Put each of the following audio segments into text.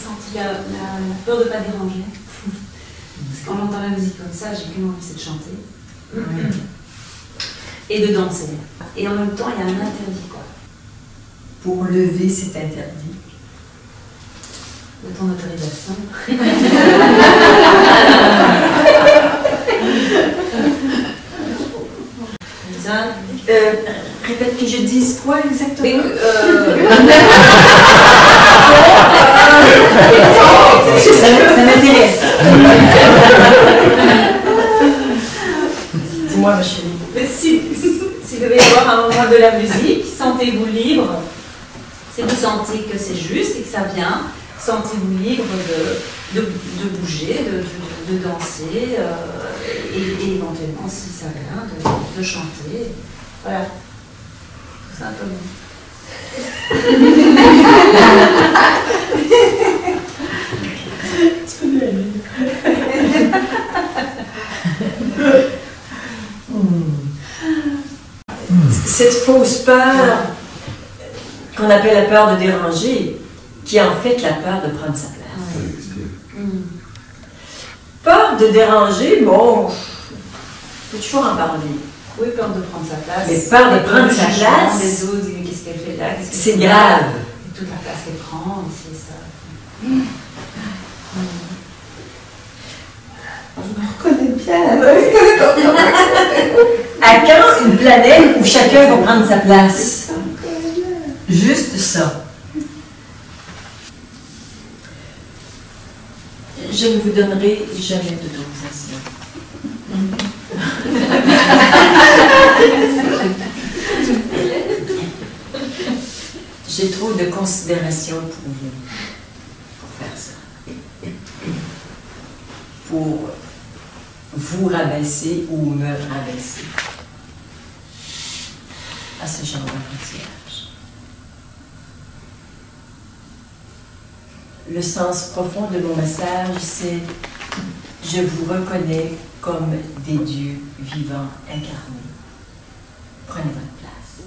senti la peur de ne pas déranger. Parce qu'en entendant la musique comme ça, j'ai qu'une envie, c'est de chanter. Et de danser. Et en même temps, il y a un interdit, quoi. Pour lever cet interdit. De ton autorisation. Répète que je dise quoi exactement? Ça m'intéresse. Dis-moi, ma chérie. S'il devait y avoir un moment de la musique, sentez-vous libre. Si vous sentez que c'est juste et que ça vient, sentez-vous libre de bouger, de danser et éventuellement, si ça vient, de chanter. Voilà. Tout simplement. Tu peux bien aller. Cette fausse peur qu'on appelle la peur de déranger, qui est en fait la peur de prendre sa place. Peur de déranger, bon, on peut toujours en parler. Oui, peur de prendre sa place. Mais peur de prendre sa place, les autres, qu'est-ce qu'elle fait là, c'est grave. Toute la place qu'elle prend, c'est ça. Je me reconnais bien. À quand une planète où chacun va prendre sa place? Juste ça. Je ne vous donnerai jamais d'autorisation. J'ai trop de considération pour vous, pour faire ça. Pour vous rabaisser ou me rabaisser à ce genre d'apprentissage. Le sens profond de mon message, c'est « Je vous reconnais comme des dieux vivants incarnés. Prenez votre place. »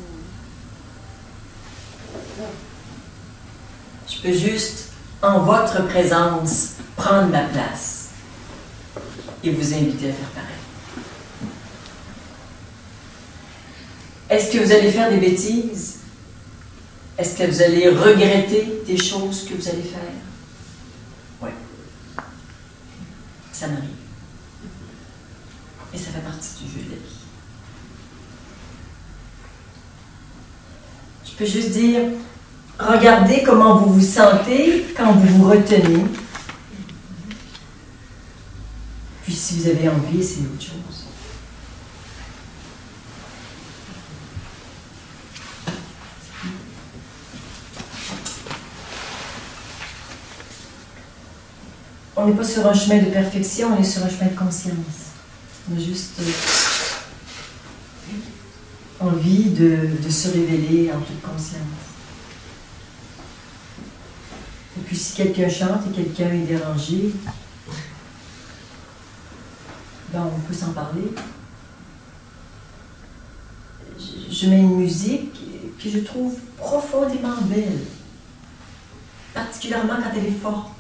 Je peux juste, en votre présence, prendre ma place et vous inviter à faire pareil. Est-ce que vous allez faire des bêtises? Est-ce que vous allez regretter des choses que vous allez faire? Oui. Ça m'arrive. Et ça fait partie du jeu de la vie. Je peux juste dire, regardez comment vous vous sentez quand vous vous retenez. Puis si vous avez envie, c'est autre chose. On n'est pas sur un chemin de perfection, on est sur un chemin de conscience. On a juste envie de se révéler en toute conscience. Et puis si quelqu'un chante et quelqu'un est dérangé, ben on peut s'en parler. Je mets une musique que je trouve profondément belle, particulièrement quand elle est forte.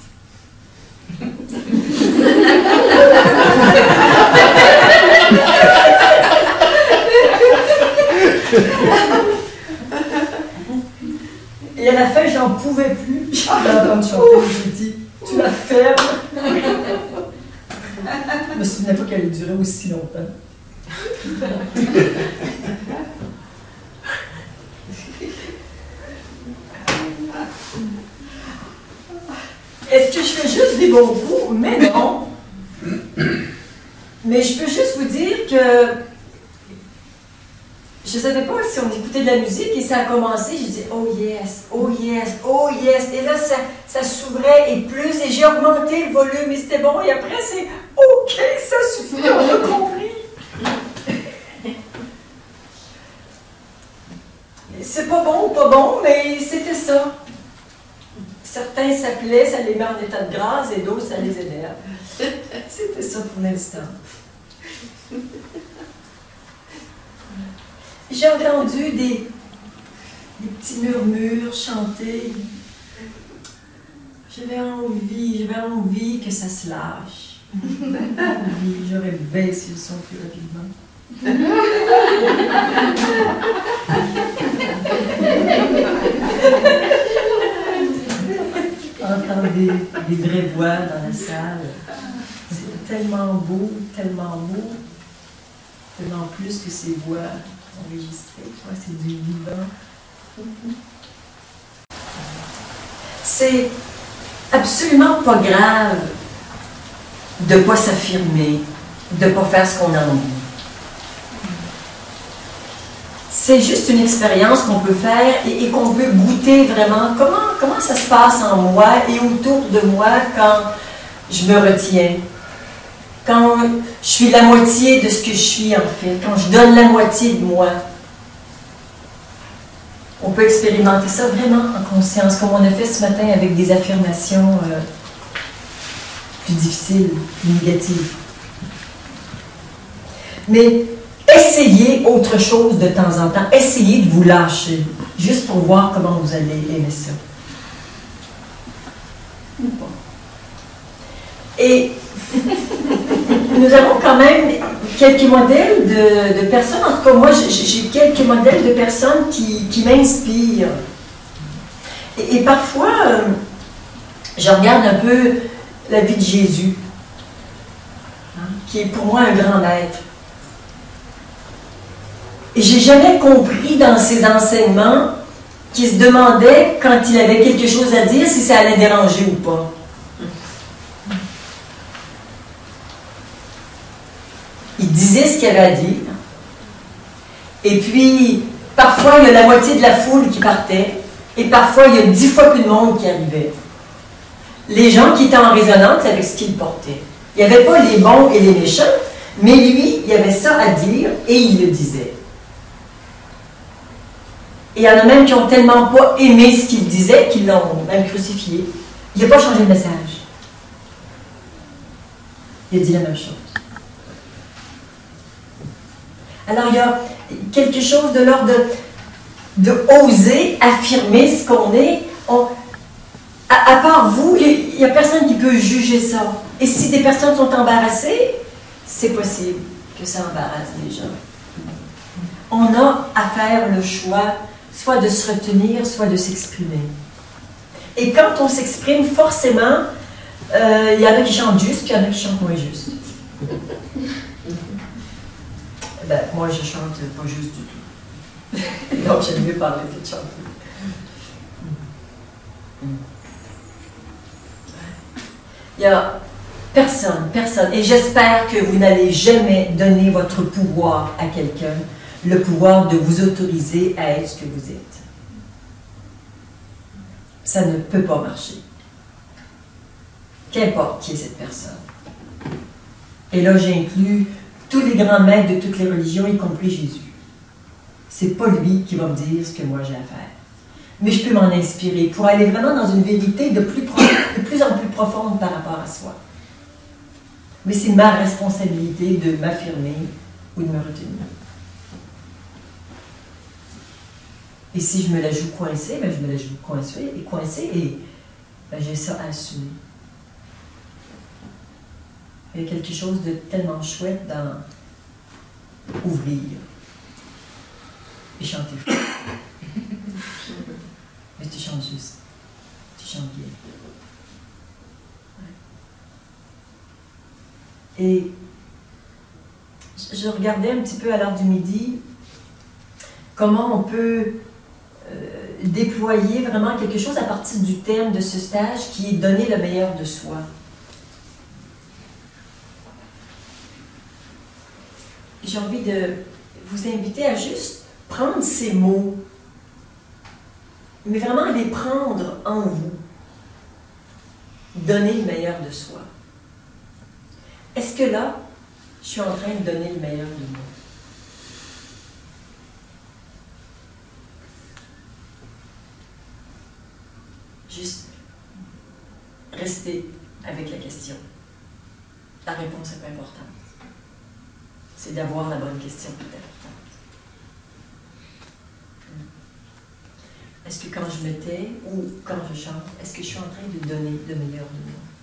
Et à la fin, j'en pouvais plus. J'ai entendu chanter, je me dis, tu la fermes. Je me souvenais pas qu'elle durait aussi longtemps. Est-ce que je fais juste des bons coups? Mais non. Mais je peux juste vous dire que je ne savais pas si on écoutait de la musique et ça a commencé. J'ai dit oh yes, oh yes, oh yes. Et là, ça s'ouvrait et plus. Et j'ai augmenté le volume et c'était bon. Et après, c'est OK, ça suffit, on a compris. C'est pas bon, mais c'était ça. Certains s'appelaient, ça les met en état de grâce et d'autres, ça les énerve. C'était ça pour l'instant. J'ai entendu des petits murmures chanter. J'avais envie que ça se lâche. J'aurais baissé le son plus rapidement. Entendre des vraies voix dans la salle. C'est tellement beau, tellement plus que ces voix enregistrées. C'est du vivant. C'est absolument pas grave de ne pas s'affirmer, de ne pas faire ce qu'on a envie. C'est juste une expérience qu'on peut faire et qu'on peut goûter vraiment comment ça se passe en moi et autour de moi quand je me retiens, quand je suis la moitié de ce que je suis en fait, quand je donne la moitié de moi. On peut expérimenter ça vraiment en conscience, comme on a fait ce matin avec des affirmations plus difficiles, plus négatives. Mais essayez autre chose de temps en temps. Essayez de vous lâcher, juste pour voir comment vous allez aimer ça. Et nous avons quand même quelques modèles de personnes. En tout cas, moi, j'ai quelques modèles de personnes qui m'inspirent. Et parfois, je regarde un peu la vie de Jésus, qui est pour moi un grand maître. Et j'ai jamais compris dans ses enseignements qu'il se demandait, quand il avait quelque chose à dire, si ça allait déranger ou pas. Il disait ce qu'il avait à dire. Et puis, parfois, il y a la moitié de la foule qui partait. Et parfois, il y a 10 fois plus de monde qui arrivait. Les gens qui étaient en résonance avec ce qu'il portait. Il n'y avait pas les bons et les méchants, mais lui, il avait ça à dire et il le disait. Et il y en a même qui n'ont tellement pas aimé ce qu'il disait qu'ils l'ont même crucifié. Il n'a pas changé de message. Il a dit la même chose. Alors, il y a quelque chose de l'ordre de oser affirmer ce qu'on est. À part vous, il n'y a personne qui peut juger ça. Et si des personnes sont embarrassées, c'est possible que ça embarrasse les gens. On a à faire le choix, soit de se retenir, soit de s'exprimer. Et quand on s'exprime, forcément, il y en a qui chantent juste, puis il y en a qui chantent moins juste. Ben, moi, je chante pas juste du tout. Donc, j'aime mieux parler que de chanter. Il n'y a personne, et j'espère que vous n'allez jamais donner votre pouvoir à quelqu'un, le pouvoir de vous autoriser à être ce que vous êtes. Ça ne peut pas marcher. Qu'importe qui est cette personne. Et là, j'inclus tous les grands maîtres de toutes les religions, y compris Jésus. C'est pas lui qui va me dire ce que moi j'ai à faire. Mais je peux m'en inspirer pour aller vraiment dans une vérité de plus en plus profonde par rapport à soi. Mais c'est ma responsabilité de m'affirmer ou de me retenir. Et si je me la joue coincée, ben je me la joue coincée et ben j'ai ça à assumer. Il y a quelque chose de tellement chouette dans ouvrir et chanter fort. Mais tu chantes juste. Tu chantes bien. Ouais. Et je regardais un petit peu à l'heure du midi comment on peut déployer vraiment quelque chose à partir du thème de ce stage qui est donner le meilleur de soi. J'ai envie de vous inviter à juste prendre ces mots, mais vraiment les prendre en vous. Donner le meilleur de soi. Est-ce que là, je suis en train de donner le meilleur de moi? Juste rester avec la question. La réponse n'est pas importante. C'est d'avoir la bonne question qui est importante. est-ce que quand je me tais ou quand je chante, est-ce que je suis en train de donner le meilleur de moi?